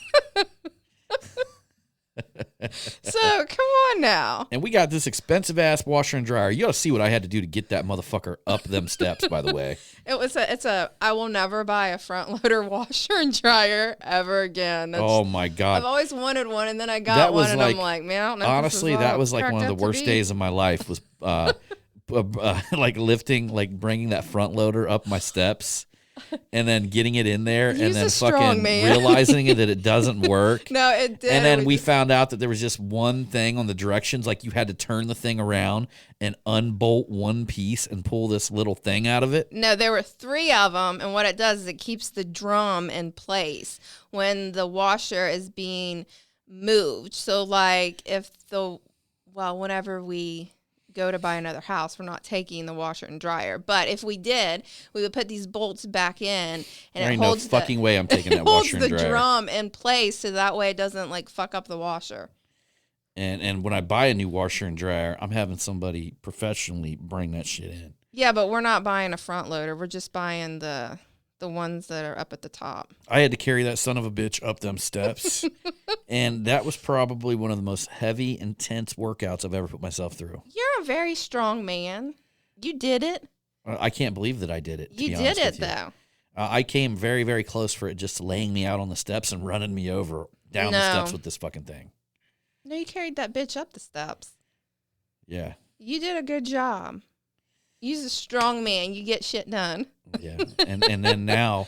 So come on now. And we got this expensive ass washer and dryer. You ought to see what I had to do to get that motherfucker up them steps, by the way. I will never buy a front loader washer and dryer ever again. Oh my God. I've always wanted one, and then I got That one, was and like- I'm like, man, I don't know. if this Honestly, is all that was like cracked one of the up to worst be. days of my life was like lifting, like bringing that front loader up my steps and then getting it in there and He's then a strong fucking man. realizing that it doesn't work. No, it did. And then we just- found out that there was just one thing on the directions, like you had to turn the thing around and unbolt one piece and pull this little thing out of it. No, there were 3 of them, and what it does is it keeps the drum in place when the washer is being moved. So, like, whenever we go to buy another house, we're not taking the washer and dryer. But if we did, we would put these bolts back in, and There it ain't no holds fucking way I'm taking it that holds washer the and dryer. drum in place, so that way it doesn't like fuck up the washer. And when I buy a new washer and dryer, I'm having somebody professionally bring that shit in. Yeah, but we're not buying a front loader. We're just buying the ones that are up at the top. I had to carry that son of a bitch up them steps. And that was probably one of the most heavy, intense workouts I've ever put myself through. You're a very strong man. You did it. I can't believe that I did it. to You be did honest it, with you. though. I came very, very close for it just laying me out on the steps and running me over down the No. steps with this fucking thing. No, you carried that bitch up the steps. Yeah. You did a good job. You're a strong man. You get shit done. Yeah. And then now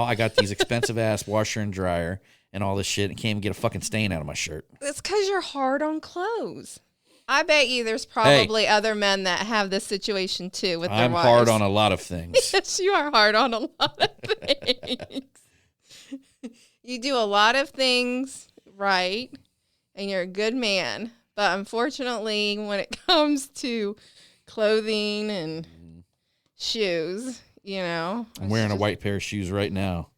I got these expensive ass washer and dryer and all this shit and can't even get a fucking stain out of my shirt. It's because you're hard on clothes. I bet you there's probably other men that have this situation too with their I'm wives. hard on a lot of things. Yes, you are hard on a lot of things. You do a lot of things right, and you're a good man. But unfortunately, when it comes to clothing and shoes, you know. I'm wearing a white pair of shoes right now,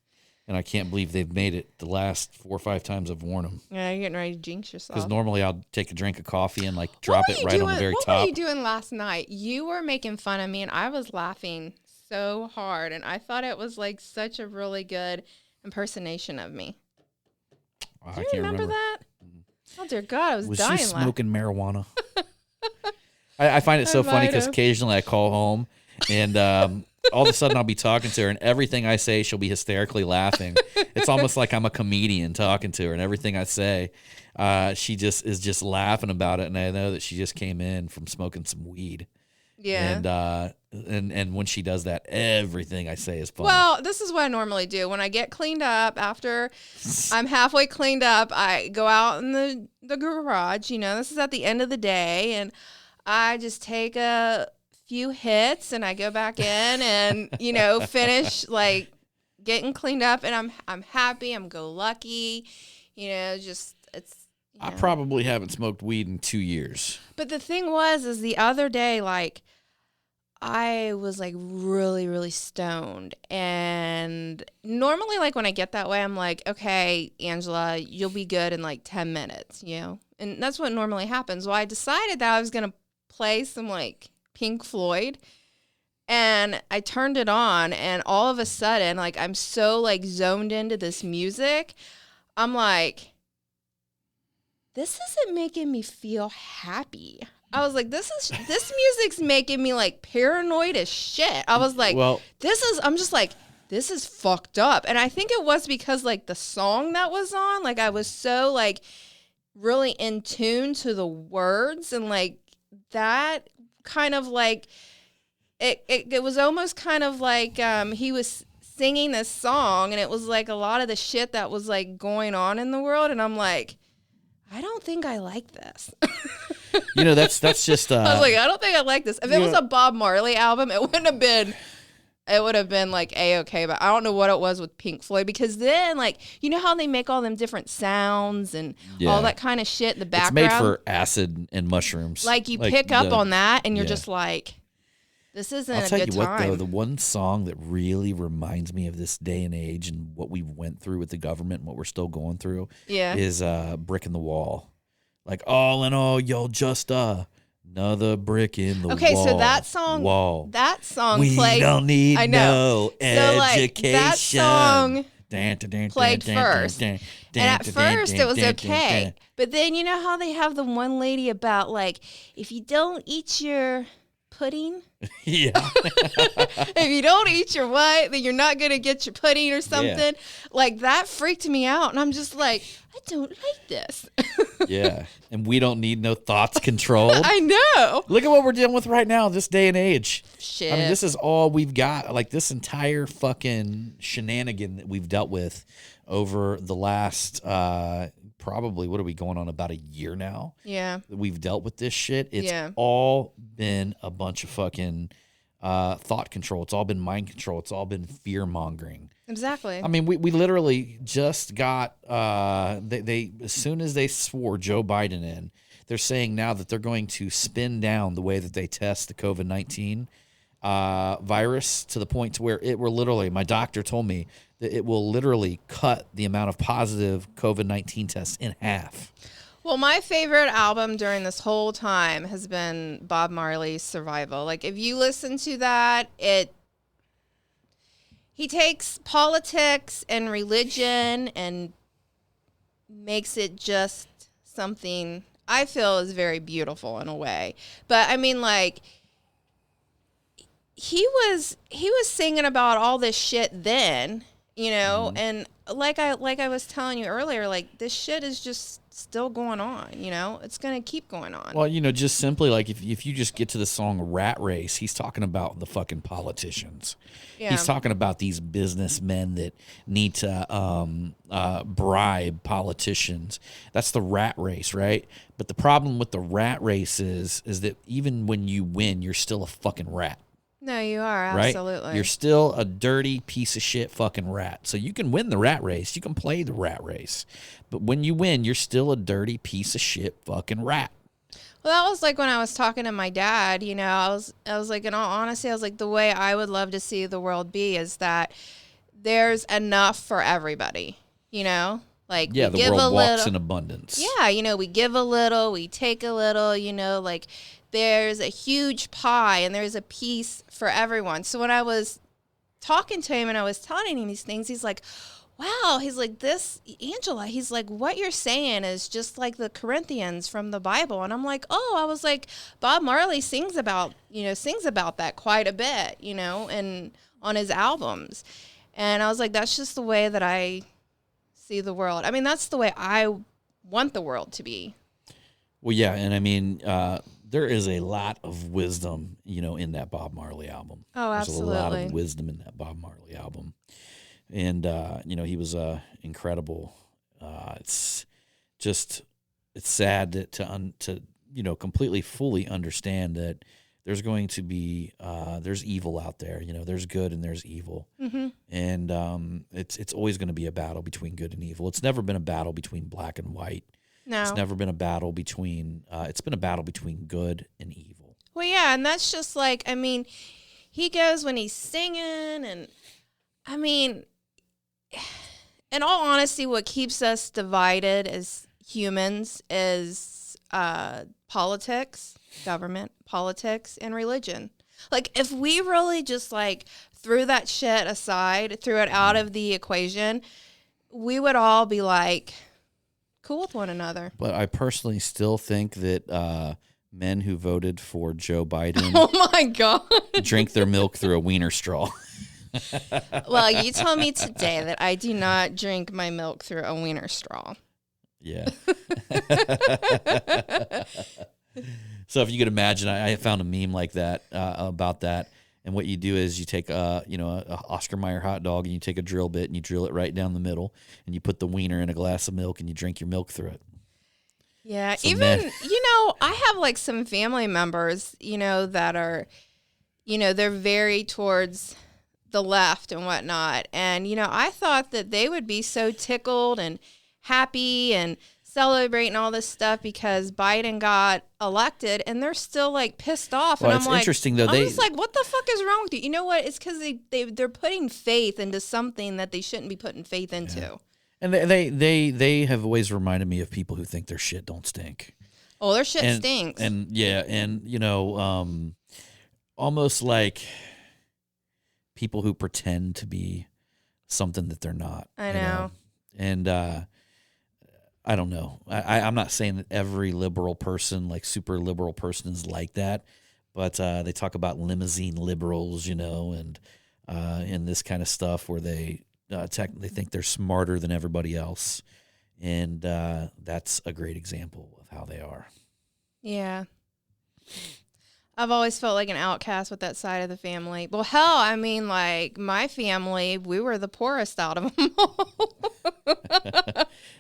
and I can't believe they've made it the last 4 or 5 times I've worn them. Yeah, you're getting ready to jinx yourself. Because normally I'll take a drink of coffee and like drop it right on the very what top. were you doing last night? You were making fun of me, and I was laughing so hard, and I thought it was like such a really good impersonation of me. I Do you can't remember that? Oh dear God, I was Was dying she laughing. smoking marijuana? I find it so funny because have. occasionally I call home and all of a sudden I'll be talking to her and everything I say, she'll be hysterically laughing. It's almost like I'm a comedian talking to her, and everything I say, she just is just laughing about it. And I know that she just came in from smoking some weed. Yeah. And when she does that, everything I say is funny. Well, this is what I normally do. When I get cleaned up, after I'm halfway cleaned up, I go out in the garage. You know, this is at the end of the day, and I just take a few hits, and I go back in and, you know, finish like getting cleaned up, and I'm happy. I'm go lucky. You know, just it's. I probably haven't smoked weed in 2 years. But the thing is the other day, like, I was like really, really stoned. And normally, like, when I get that way, I'm like, okay, Angela, you'll be good in like 10 minutes, you know? And that's what normally happens. Well, I decided that I was going to play some like Pink Floyd. And I turned it on, and all of a sudden, like, I'm so like zoned into this music. I'm like, this isn't making me feel happy. I was like, this music's making me like paranoid as shit. I was like, well, I'm just like, this is fucked up. And I think it was because like the song that was on, like I was so like really in tune to the words, and like that kind of like, it was almost kind of like he was singing this song, and it was like a lot of the shit that was like going on in the world. And I'm like, I don't think I like this. you know, that's just. I was like, I don't think I like this. If it was a Bob Marley album, it would have been like A-okay. But I don't know what it was with Pink Floyd, because then, like, you know how they make all them different sounds and all that kind of shit in the background. It's made for acid and mushrooms. Like you pick up on that, and you're just like, this isn't a good time. I'll tell you what, though, the one song that really reminds me of this day and age and what we went through with the government and what we're still going through is Brick in the Wall. Like, all in all, y'all just another brick in the wall. Okay, so that song we played. Don't need I know. no education. So, like, that song played first. And at first, it was okay. But then, you know how they have the one lady about, like, if you don't eat your pudding. Yeah. If you don't eat your what, then you're not going to get your pudding or something. Yeah. Like, that freaked me out. And I'm just like, I don't like this. Yeah. And we don't need no thoughts controlled. I know. Look at what we're dealing with right now, this day and age. Shit. I mean, this is all we've got. Like, this entire fucking shenanigan that we've dealt with over the last, probably, what are we going on, about a year now? Yeah. We've dealt with this shit. It's all been a bunch of fucking thought control. It's all been mind control. It's all been fear mongering. Exactly. I mean, we literally just got they as soon as they swore Joe Biden in, they're saying now that they're going to spin down the way that they test the COVID-19 virus to the point to where it will literally, my doctor told me that it will literally cut the amount of positive COVID-19 tests in half. Well, my favorite album during this whole time has been Bob Marley's Survival. Like, if you listen to that, he takes politics and religion and makes it just something I feel is very beautiful in a way. But I mean, like, he was singing about all this shit then, you know, and like I was telling you earlier, like, this shit is just still going on, you know? It's going to keep going on. Well, you know, just simply, like, if you just get to the song Rat Race, he's talking about the fucking politicians. Yeah. He's talking about these businessmen that need to bribe politicians. That's the rat race, right? But the problem with the rat race is that even when you win, you're still a fucking rat. No, you are, absolutely. Right? You're still a dirty piece of shit fucking rat. So you can win the rat race. You can play the rat race. But when you win, you're still a dirty piece of shit fucking rat. Well, that was like when I was talking to my dad, you know, I was like, in all honesty, I was like, the way I would love to see the world be is that there's enough for everybody, you know? Like, yeah, the world walks in abundance. Yeah, you know, we give a little, we take a little, you know, like, there's a huge pie and there's a piece for everyone. So when I was talking to him and I was telling him these things, he's like, wow, he's like, this, Angela, he's like, what you're saying is just like the Corinthians from the Bible. And I'm like, oh, I was like, Bob Marley sings about that quite a bit, and on his albums. And I was like, that's just the way that I see the world. I mean, that's the way I want the world to be. Well, yeah, and I mean, there is a lot of wisdom, in that Bob Marley album. Oh, absolutely. There's a lot of wisdom in that Bob Marley album. And, he was incredible. It's sad to completely fully understand that there's going to be there's evil out there. There's good and there's evil. Mm-hmm. And it's always going to be a battle between good and evil. It's never been a battle between black and white. No. It's never been a battle between it's been a battle between good and evil. Well, yeah, and that's just like, I mean, he goes when he's singing, and I mean, in all honesty, what keeps us divided as humans is politics, government, politics, and religion. Like, if we really just like threw that shit aside, threw it out of the equation, we would all be like cool with one another. But I personally still think that men who voted for Joe Biden Oh my God. drink their milk through a wiener straw. Well, you told me today that I do not drink my milk through a wiener straw. Yeah. So if you could imagine, I found a meme like that about that. And what you do is you take a Oscar Mayer hot dog and you take a drill bit and you drill it right down the middle and you put the wiener in a glass of milk and you drink your milk through it. Yeah, So even, I have like some family members, that are, they're very towards the left and whatnot. And, I thought that they would be so tickled and happy and celebrating all this stuff because Biden got elected, and they're still like pissed off. Well, and it's I'm like, interesting though. I'm just like, what the fuck is wrong with you? You know what? It's because they're putting faith into something that they shouldn't be putting faith into. Yeah. And they have always reminded me of people who think their shit don't stink. Oh, their shit stinks. And yeah, and almost like people who pretend to be something that they're not. I know. And I don't know. I'm not saying that every liberal person, like super liberal person, is like that, but they talk about limousine liberals, and this kind of stuff where they technically think they're smarter than everybody else, and that's a great example of how they are. Yeah. I've always felt like an outcast with that side of the family. Well, hell, I mean, like, my family, we were the poorest out of them all.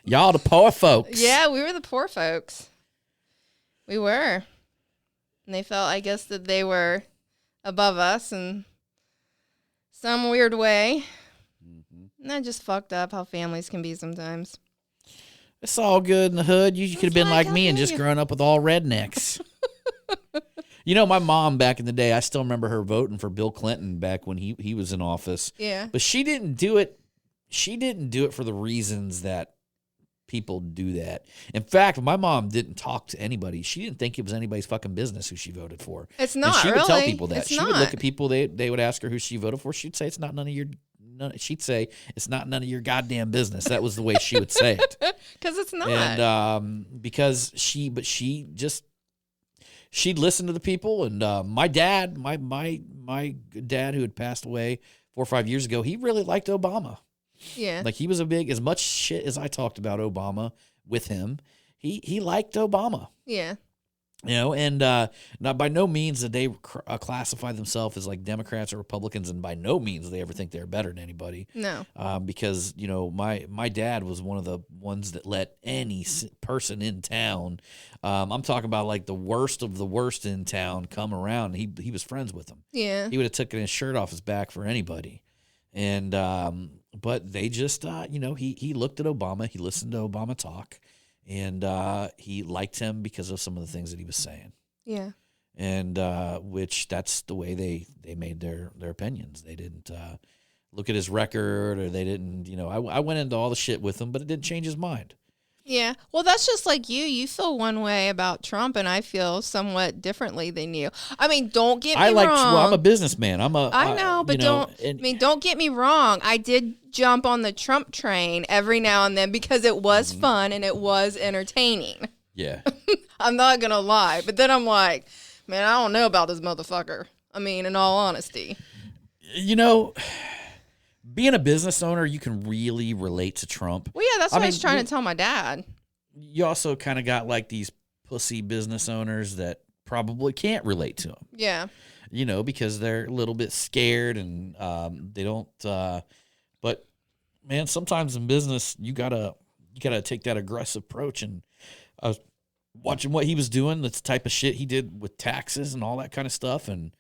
Y'all the poor folks. Yeah, we were the poor folks. We were. And they felt, I guess, that they were above us in some weird way. Mm-hmm. And that just fucked up how families can be sometimes. It's all good in the hood. You could have been like me and just grown up with all rednecks. My mom back in the day, I still remember her voting for Bill Clinton back when he was in office. Yeah. But she didn't do it. She didn't do it for the reasons that people do that. In fact, my mom didn't talk to anybody. She didn't think it was anybody's fucking business who she voted for. It's not, and she really. would tell people that. It's she not. would look at people, they would ask her who she voted for. She'd say, she'd say, it's not none of your goddamn business. That was the way she would say it. Because it's not. And because she'd listen to the people. And my dad, my dad who had passed away 4 or 5 years ago, he really liked Obama. Yeah. Like, he was as much shit as I talked about Obama with him, he liked Obama. Yeah. And not by no means did they classify themselves as like Democrats or Republicans, and by no means they ever think they're better than anybody. No. Because my dad was one of the ones that let any person in town, I'm talking about like the worst of the worst in town, come around. He was friends with them. Yeah. He would have taken his shirt off his back for anybody. And but they just he looked at Obama, he listened to Obama talk. And he liked him because of some of the things that he was saying. Yeah. And which that's the way they made their opinions. They didn't look at his record, or they didn't, I went into all the shit with him, but it didn't change his mind. Yeah. Well, that's just like you. You feel one way about Trump, and I feel somewhat differently than you. I mean, don't get me wrong. Well, I'm a businessman. I know, but don't get me wrong. I did jump on the Trump train every now and then because it was fun and it was entertaining. Yeah. I'm not going to lie. But then I'm like, man, I don't know about this motherfucker. I mean, in all honesty. You know, being a business owner, you can really relate to Trump. Well, yeah, that's what I was trying to tell my dad. You also kind of got like these pussy business owners that probably can't relate to him. Yeah. You know, because they're a little bit scared and they don't. But man, sometimes in business, you gotta take that aggressive approach. And I was watching what he was doing, the type of shit he did with taxes and all that kind of stuff, and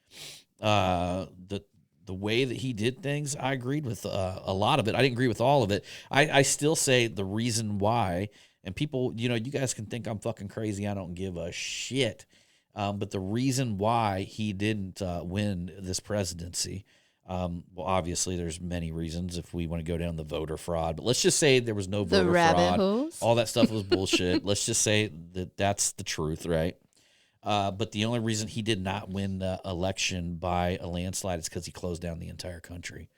the way that he did things, I agreed with a lot of it. I didn't agree with all of it. I still say the reason why, and people, you know, you guys can think I'm fucking crazy. I don't give a shit. But the reason why he didn't win this presidency, well, obviously there's many reasons if we want to go down the voter fraud. But let's just say there was no voter fraud. Holes. All that stuff was bullshit. Let's just say that that's the truth, right? But the only reason he did not win the election by a landslide is because he closed down the entire country.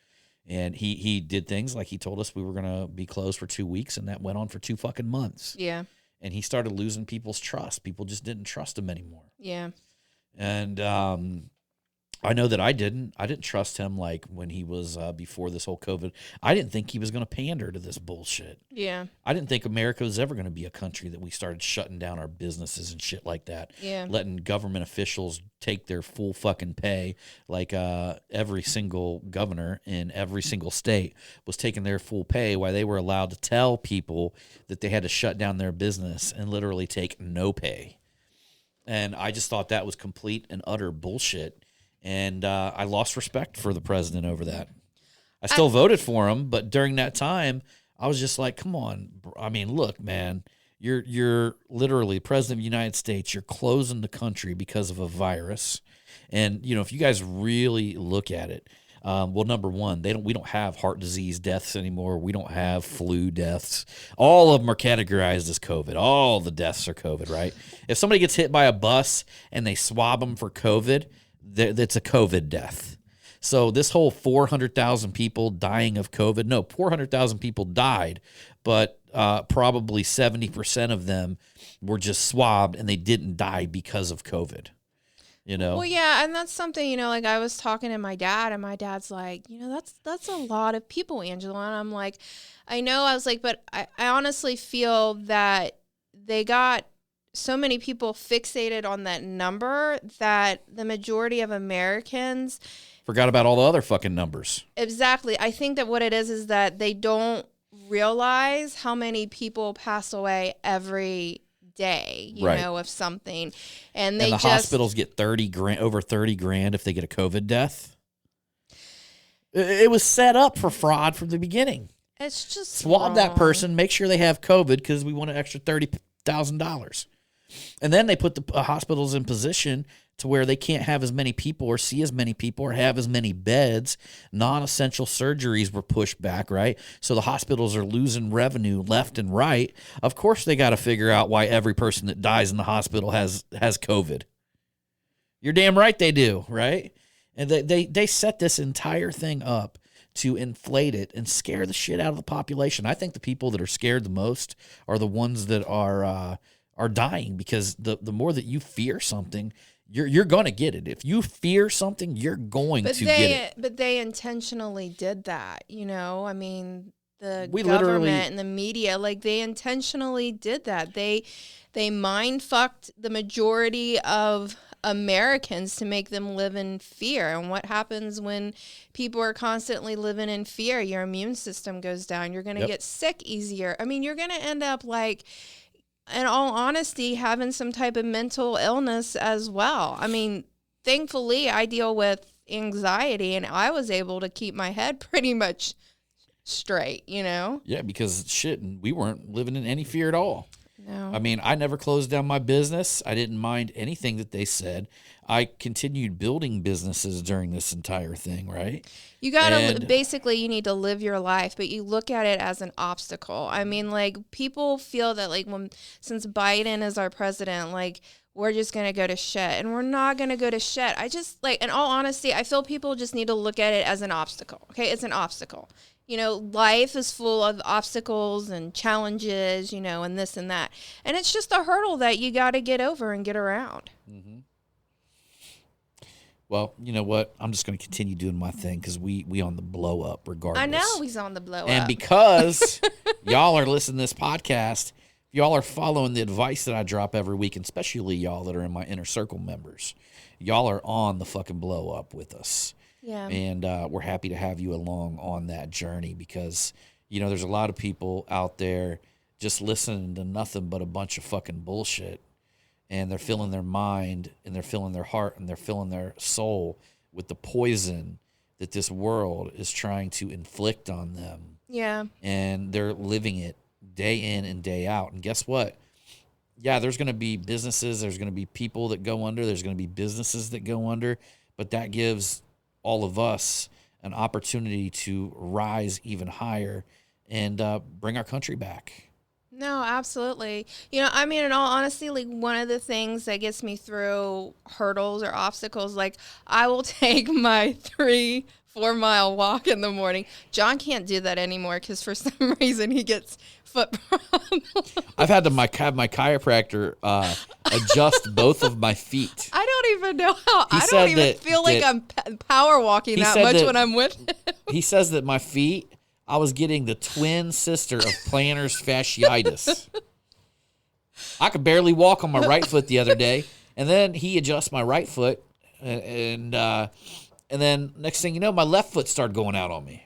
And he did things like he told us we were going to be closed for 2 weeks, and that went on for 2 fucking months. Yeah. And he started losing people's trust. People just didn't trust him anymore. Yeah. And I know that I didn't trust him like when he was before this whole COVID. I didn't think he was going to pander to this bullshit. Yeah. I didn't think America was ever going to be a country that we started shutting down our businesses and shit like that. Yeah. Letting government officials take their full fucking pay. Like every single governor in every single state was taking their full pay while they were allowed to tell people that they had to shut down their business and literally take no pay. And I just thought that was complete and utter bullshit. And I lost respect for the president over that. I still voted for him, but during that time, I was just like, come on. I mean, look, man, you're literally president of the United States. You're closing the country because of a virus. And, you know, if you guys really look at it, well, number one, we don't have heart disease deaths anymore. We don't have flu deaths. All of them are categorized as COVID. All the deaths are COVID, right? If somebody gets hit by a bus and they swab them for COVID, that's a COVID death. So this whole 400,000 people dying of COVID, no, 400,000 people died, but probably 70% of them were just swabbed and they didn't die because of COVID. You know? Well, yeah, and that's something, you know, like I was talking to my dad, and my dad's like, you know, that's a lot of people, Angela. And I'm like, I know. I was like, but I honestly feel that they got so many people fixated on that number that the majority of Americans forgot about all the other fucking numbers. Exactly. I think that what it is that they don't realize how many people pass away every day, you right. know, of something. And the hospitals get over 30 grand if they get a COVID death. It was set up for fraud from the beginning. It's just swab wrong. That person, make sure they have COVID because we want an extra $30,000. And then they put the hospitals in position to where they can't have as many people or see as many people or have as many beds. Non-essential surgeries were pushed back, right? So the hospitals are losing revenue left and right. Of course, they got to figure out why every person that dies in the hospital has COVID. You're damn right they do, right? And they set this entire thing up to inflate it and scare the shit out of the population. I think the people that are scared the most are the ones that are dying, because the more that you fear something, you're going to get it. If you fear something, you're going to get it. But they intentionally did that, you know? I mean, the government and the media, like, they intentionally did that. They mind fucked the majority of Americans to make them live in fear. And what happens when people are constantly living in fear? Your immune system goes down. You're going to get sick easier. I mean, you're going to end up, like, in all honesty, having some type of mental illness as well. I mean, thankfully, I deal with anxiety, and I was able to keep my head pretty much straight, you know? Yeah, because shit, we weren't living in any fear at all. No. I mean, I never closed down my business. I didn't mind anything that they said. I continued building businesses during this entire thing, right? You got to And- basically, you need to live your life, but you look at it as an obstacle. I mean, like, people feel that, like, since Biden is our president, like, we're just going to go to shit, and we're not going to go to shit. I just, like, in all honesty, I feel people just need to look at it as an obstacle. Okay. It's an obstacle. You know, life is full of obstacles and challenges, you know, and this and that. And it's just a hurdle that you got to get over and get around. Mm-hmm. Well, you know what? I'm just going to continue doing my thing because we on the blow up regardless. I know he's on the blow up. And because y'all are listening to this podcast, y'all are following the advice that I drop every week, and especially y'all that are in my inner circle members, y'all are on the fucking blow up with us. Yeah. And we're happy to have you along on that journey because, you know, there's a lot of people out there just listening to nothing but a bunch of fucking bullshit. And they're filling their mind and they're filling their heart and they're filling their soul with the poison that this world is trying to inflict on them. Yeah. And they're living it day in and day out. And guess what? Yeah, there's going to be businesses. There's going to be people that go under. There's going to be businesses that go under. But that gives all of us an opportunity to rise even higher and bring our country back. No, absolutely. You know, I mean, in all honesty, like, one of the things that gets me through hurdles or obstacles, like, I will take my 3-4 mile walk in the morning. John can't do that anymore because for some reason he gets foot problems. I've had to have my chiropractor adjust both of my feet. I don't even know how. I said don't even that- feel like that- I'm power walking He that said much that- when I'm with him. He says that my feet, I was getting the twin sister of plantar fasciitis. I could barely walk on my right foot the other day, and then he adjusts my right foot, and then next thing you know, my left foot started going out on me.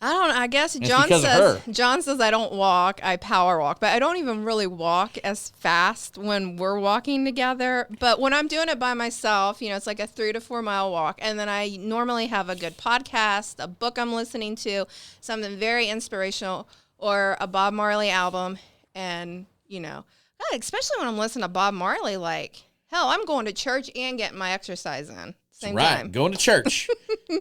I guess it's John because of says her. John says I don't walk, I power walk, but I don't even really walk as fast when we're walking together. But when I'm doing it by myself, you know, it's like a 3 to 4 mile walk, and then I normally have a good podcast, a book I'm listening to, something very inspirational, or a Bob Marley album, and you know, God, especially when I'm listening to Bob Marley, like, hell, I'm going to church and getting my exercise in. Same right, time. going to church.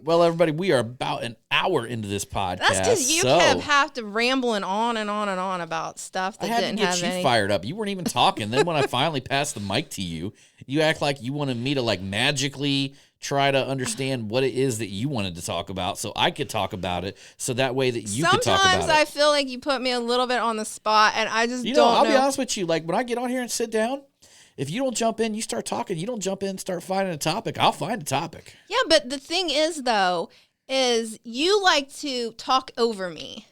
Well, everybody, we are about an hour into this podcast. That's because you so kept have to rambling on and on and on about stuff I that had to didn't get have you any. fired up. You weren't even talking. Then when I finally passed the mic to you, you act like you wanted me to like magically try to understand what it is that you wanted to talk about so I could talk about it so that way that you could talk Sometimes about I it. feel like you put me a little bit on the spot, and I just You know, don't I'll know. be honest with you. Like when I get on here and sit down, if you don't jump in, you start talking, you don't jump in and start finding a topic, I'll find a topic. Yeah, but the thing is, though, is you like to talk over me.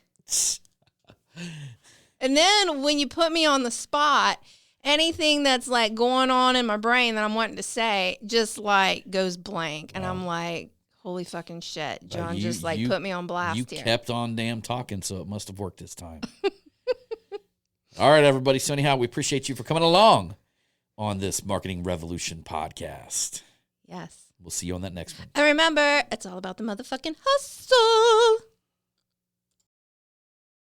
And then when you put me on the spot, anything that's like going on in my brain that I'm wanting to say just like goes blank. And I'm like, holy fucking shit. John you- just like you- put me on blast You here. kept on damn talking, so it must have worked this time. All right, everybody. So anyhow, we appreciate you for coming along on this Marketing Revolution podcast. Yes. We'll see you on that next one. And remember, it's all about the motherfucking hustle.